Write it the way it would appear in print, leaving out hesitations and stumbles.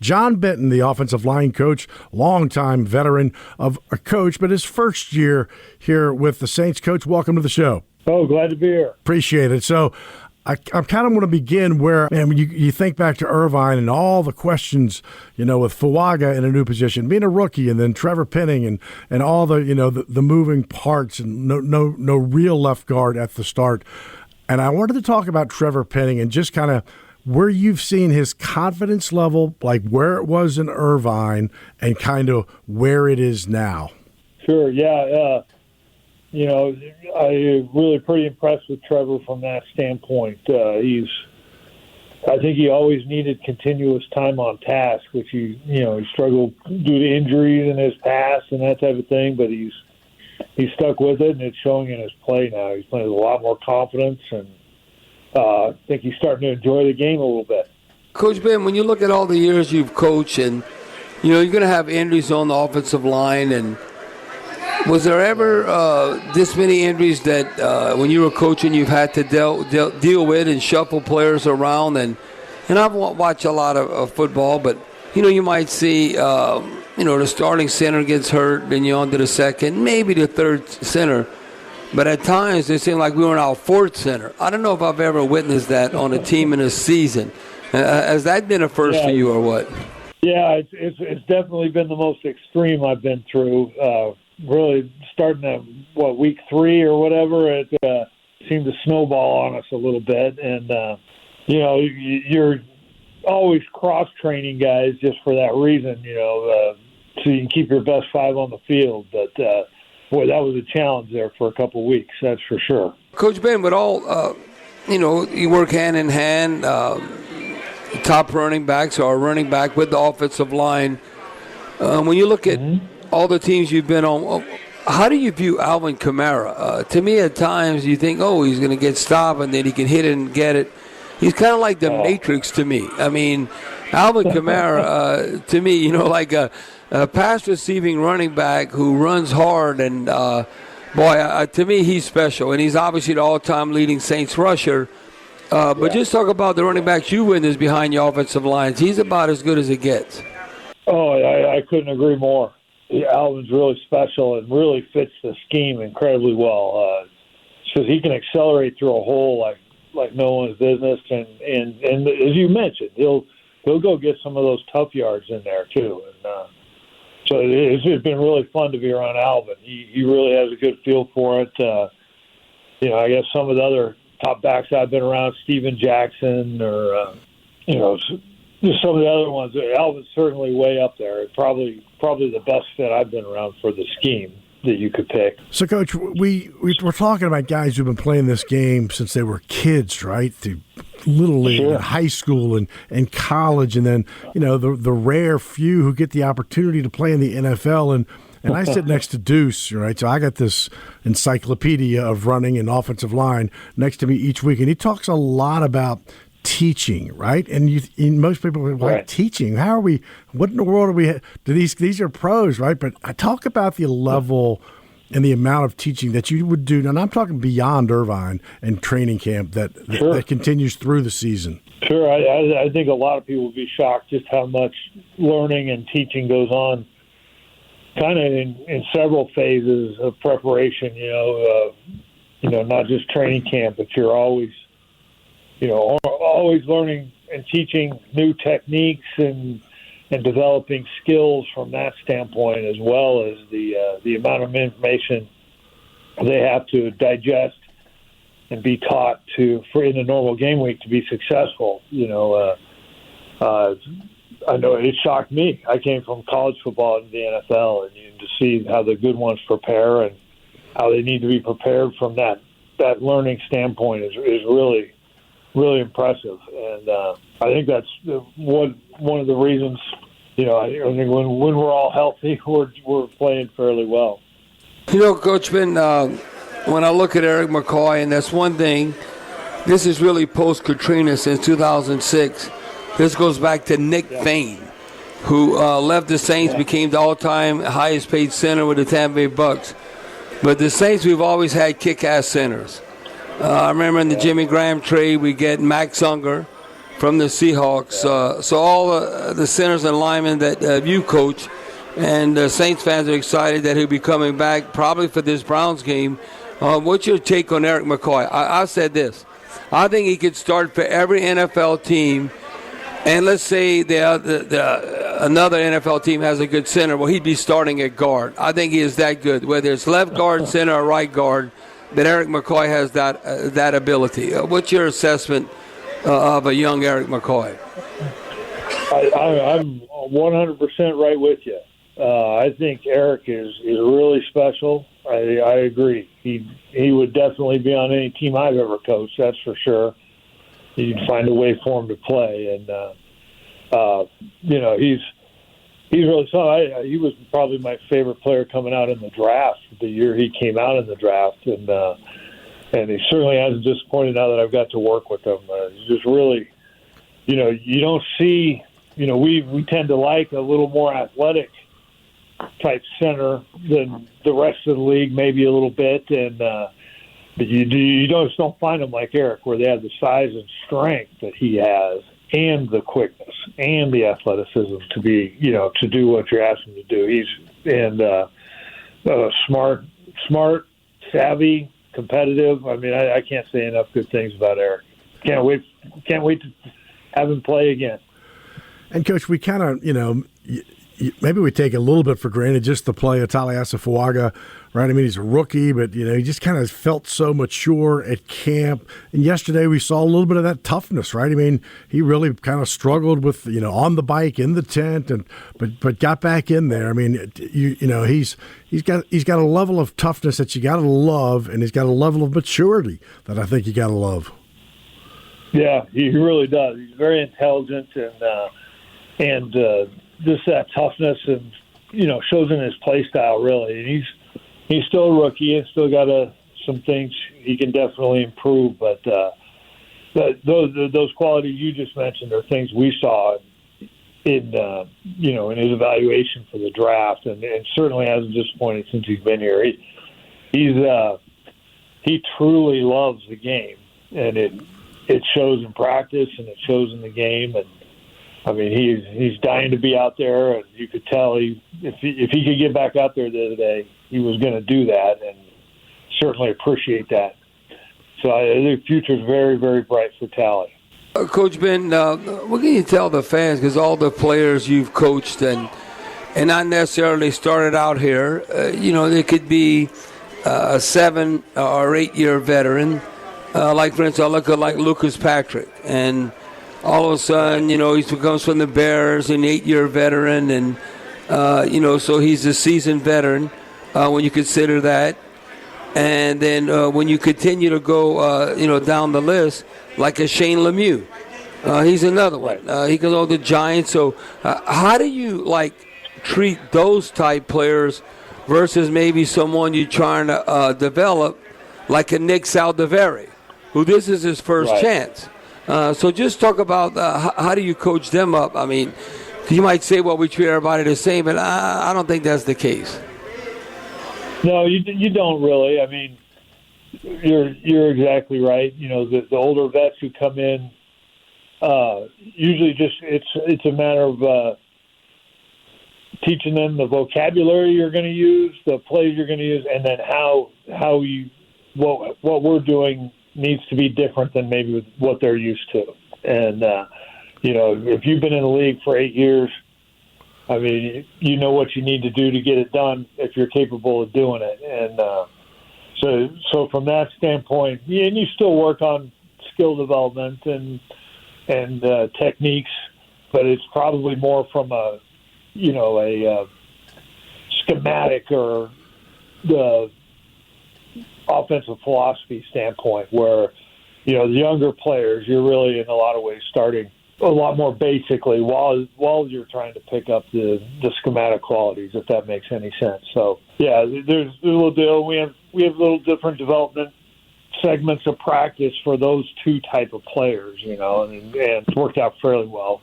John Benton, the offensive line coach, longtime veteran of a coach, but his first year here with the Saints. Coach, welcome to the show. Oh, glad to be here. Appreciate it. So I kind of want to begin where, when you think back to Irvine and all the questions, with Fuaga in a new position, being a rookie, and then Trevor Penning and all the, the moving parts and no real left guard at the start. And I wanted to talk about Trevor Penning and just kind of where you've seen his confidence level, like where it was in Irvine and kind of where it is now. Sure, yeah. I'm really pretty impressed with Trevor from that standpoint. I think he always needed continuous time on task, which he struggled due to injuries in his past and that type of thing, but he's stuck with it, and it's showing in his play now. He's playing with a lot more confidence, and I think he's starting to enjoy the game a little bit. Coach Ben, when you look at all the years you've coached, and you're going to have injuries on the offensive line, and was there ever this many injuries that when you were coaching you've had to deal with and shuffle players around? And I've watched a lot of football, but you might see the starting center gets hurt, then you're on to the second, maybe the third center. But at times it seemed like we were in our fourth center. I don't know if I've ever witnessed that on a team in a season. Has that been a first for you or what? Yeah, it's definitely been the most extreme I've been through. Really starting at, week 3 or whatever, it seemed to snowball on us a little bit. And, you're always cross-training guys just for that reason, so you can keep your best 5 on the field. But, boy, that was a challenge there for a couple of weeks, that's for sure. Coach Ben, but all, you work hand in hand, top running backs or running back with the offensive line. When you look at all the teams you've been on, how do you view Alvin Kamara? To me, at times, you think, he's going to get stopped, and then he can hit it and get it. He's kind of like the Matrix to me. I mean, Alvin Kamara, to me, like a pass-receiving running back who runs hard, and, to me, he's special. And he's obviously the all-time leading Saints rusher. But just talk about the running backs you witnessed behind your offensive lines. He's about as good as it gets. Oh, I couldn't agree more. Alvin's really special and really fits the scheme incredibly well. Because he can accelerate through a hole like no one's business, and as you mentioned, he'll go get some of those tough yards in there too. And so it's been really fun to be around Alvin. He really has a good feel for it. I guess some of the other top backs I've been around, Steven Jackson, or just some of the other ones. Alvin's certainly way up there. Probably the best fit I've been around for the scheme that you could pick. So, Coach, we're talking about guys who've been playing this game since they were kids, right? Through Little League, and high school, and college, and then the rare few who get the opportunity to play in the NFL. And I sit next to Deuce, right? So I got this encyclopedia of running and offensive line next to me each week, and he talks a lot about teaching, right? And most people are like, teaching? How are we? What in the world are we? These are pros, right? But I talk about the level and the amount of teaching that you would do, and I'm talking beyond Irvine and training camp that continues through the season. Sure, I think a lot of people would be shocked just how much learning and teaching goes on, kind of in several phases of preparation. Not just training camp, but you're always learning and teaching new techniques and developing skills from that standpoint, as well as the amount of information they have to digest and be taught for in a normal game week to be successful. I know it shocked me. I came from college football into the NFL, and to see how the good ones prepare and how they need to be prepared from that learning standpoint is really, really impressive. And I think that's one of the reasons. I think when we're all healthy, we're playing fairly well. Coach Ben, when I look at Erik McCoy, and that's one thing. This is really post-Katrina since 2006. This goes back to Nick Fain, who left the Saints, became the all-time highest-paid center with the Tampa Bay Bucks. But the Saints, we've always had kick-ass centers. I remember in the Jimmy Graham trade, we get Max Unger from the Seahawks. So all the centers and linemen that you coach, and Saints fans are excited that he'll be coming back probably for this Browns game. What's your take on Erik McCoy? I said this. I think he could start for every NFL team. And let's say another NFL team has a good center. Well, he'd be starting at guard. I think he is that good. Whether it's left guard, center, or right guard, that Erik McCoy has that ability. What's your assessment of a young Erik McCoy? I'm 100% right with you. I think Erik is really special. I agree. He would definitely be on any team I've ever coached. That's for sure. You'd find a way for him to play, and he's really solid. He was probably my favorite player coming out in the draft the year he came out in the draft, and he certainly hasn't disappointed now that I've got to work with him. He's just really, you don't see, we tend to like a little more athletic type center than the rest of the league, maybe a little bit, and but you just don't find them like Erik, where they have the size and strength that he has, and the quickness and the athleticism to be, to do what you're asking him to do. He's smart, savvy, competitive. I mean, I can't say enough good things about Erik. Can't wait to have him play again. And Coach, we kind of, maybe we take a little bit for granted just the play of Talia-Asafuaga, right? I mean, he's a rookie, but, he just kind of felt so mature at camp. And yesterday we saw a little bit of that toughness, right? I mean, he really kind of struggled with, on the bike, in the tent, but got back in there. I mean, he's got a level of toughness that you got to love, and he's got a level of maturity that I think you got to love. Yeah, he really does. He's very intelligent and just that toughness and shows in his play style really. And he's still a rookie and still got some things he can definitely improve. But those qualities you just mentioned are things we saw in in his evaluation for the draft, and certainly hasn't disappointed since he's been here. He truly loves the game, and it shows in practice and it shows in the game. And I mean, he's dying to be out there, and you could tell if he could get back out there the other day, he was going to do that, and certainly appreciate that. So I think the future is very, very bright for Tally. Coach Ben, what can you tell the fans? Because all the players you've coached and not necessarily started out here, there could be a 7 or 8 year veteran, like for instance, I look at like Lucas Patrick, and all of a sudden, he comes from the Bears, an 8 year veteran, and so he's a seasoned veteran when you consider that. And then when you continue to go, down the list, like a Shane Lemieux, he's another one. He goes on the Giants. So how do you treat those type players versus maybe someone you're trying to develop, like a Nick Saldiveri, who this is his first chance? So just talk about how do you coach them up? I mean, you might say, well, we treat everybody the same, but I don't think that's the case. No, you don't really. I mean, you're exactly right. The older vets who come in, usually just it's a matter of teaching them the vocabulary you're going to use, the plays you're going to use, and then what we're doing needs to be different than maybe what they're used to. And if you've been in the league for 8 years, I mean, you know what you need to do to get it done if you're capable of doing it. And so from that standpoint, and you still work on skill development and techniques, but it's probably more from a schematic or the offensive philosophy standpoint, where the younger players, you're really in a lot of ways starting a lot more basically while you're trying to pick up the schematic qualities, if that makes any sense. So yeah, there's a little deal. We have little different development segments of practice for those two type of players, and it's worked out fairly well.